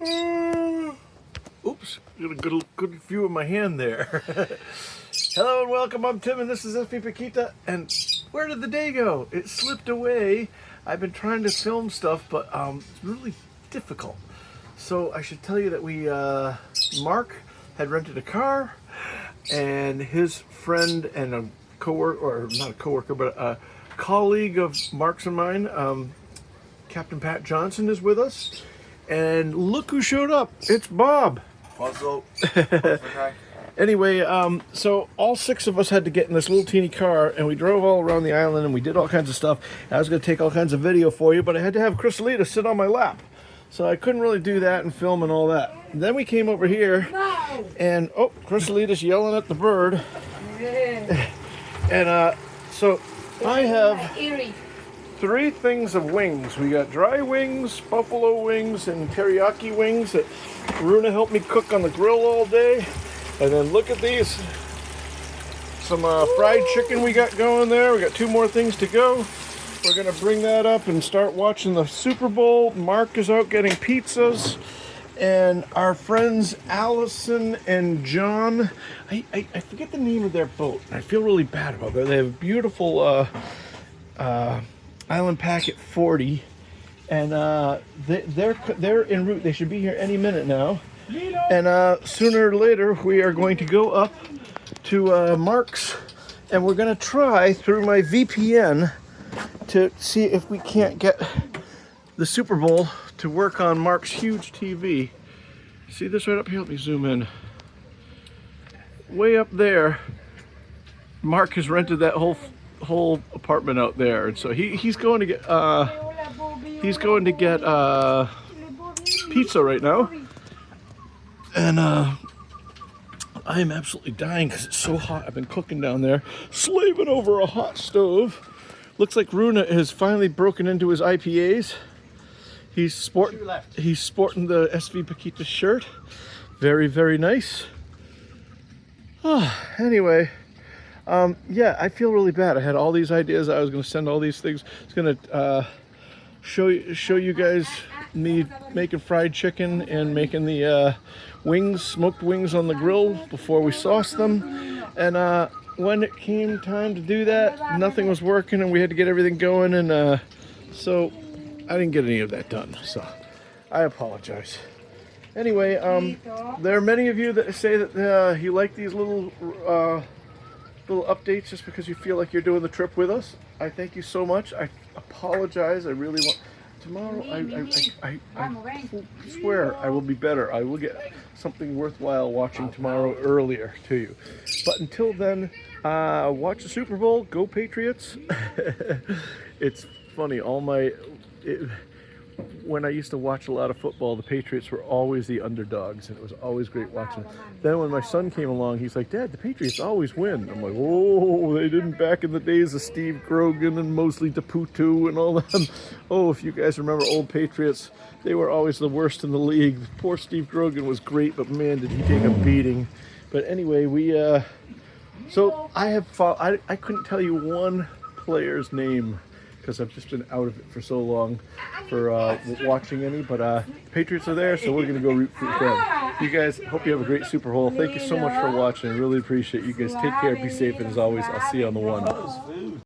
Oops, got a good view of my hand there. Hello and welcome, I'm Tim and this is SV Paquita. And where did the day go? It slipped away. I've been trying to film stuff, but it's really difficult. So I should tell you that Mark had rented a car, and his friend and a coworker, or not a coworker, but a colleague of Mark's and mine, Captain Pat Johnson, is with us. And look who showed up. It's Bob. Also, Anyway, so all six of us had to get in this little teeny car, and we drove all around the island, and we did all kinds of stuff. I was going to take all kinds of video for you, but I had to have Crysalita sit on my lap. So I couldn't really do that and film and all that. And then we came over here, and oh, Crysalita's yelling at the bird. And so I have 3 things of wings. We got dry wings, buffalo wings, and teriyaki wings that Runa helped me cook on the grill all day. And then look at these. Some fried chicken we got going there. We got 2 more things to go. We're gonna bring that up and start watching the Super Bowl. Mark is out getting pizzas. And our friends Allison and John, I forget the name of their boat. I feel really bad about that. They have a beautiful Island Packet 40, and they're en route. They should be here any minute now. And sooner or later, we are going to go up to Mark's, and we're going to try through my VPN to see if we can't get the Super Bowl to work on Mark's huge TV. See this right up here? Let me zoom in. Way up there, Mark has rented that whole apartment out there, and so he's going to get pizza right now. And I am absolutely dying because it's so hot. I've been cooking down there, slaving over a hot stove. Looks like Runa has finally broken into his IPAs. He's sporting the SV Paquita shirt. Very, very nice. Anyway, yeah, I feel really bad. I had all these ideas. I was going to send all these things. I was going to show you guys me making fried chicken and making the wings, smoked wings on the grill before we sauce them. And when it came time to do that, nothing was working, and we had to get everything going. And so I didn't get any of that done. So I apologize. Anyway, there are many of you that say that you like these little updates just because you feel like you're doing the trip with us. I thank you so much. I apologize. I really want tomorrow. I swear I will be better. I will get something worthwhile watching tomorrow earlier to you. But until then, watch the Super Bowl. Go Patriots. It's funny. When I used to watch a lot of football, the Patriots were always the underdogs, and it was always great watching. Then when my son came along, he's like, "Dad, the Patriots always win." I'm like, "Oh, they didn't back in the days of Steve Grogan and Mosley DePutu and all them." Oh, if you guys remember old Patriots, they were always the worst in the league. Poor Steve Grogan was great, but man, did he take a beating. But anyway, so I couldn't tell you one player's name, because I've just been out of it for so long for watching any, but Patriots are there, so we're going to go root for them. You guys, hope you have a great Super Bowl. Thank you so much for watching. I really appreciate you guys. Take care, be safe, and as always, I'll see you on the one.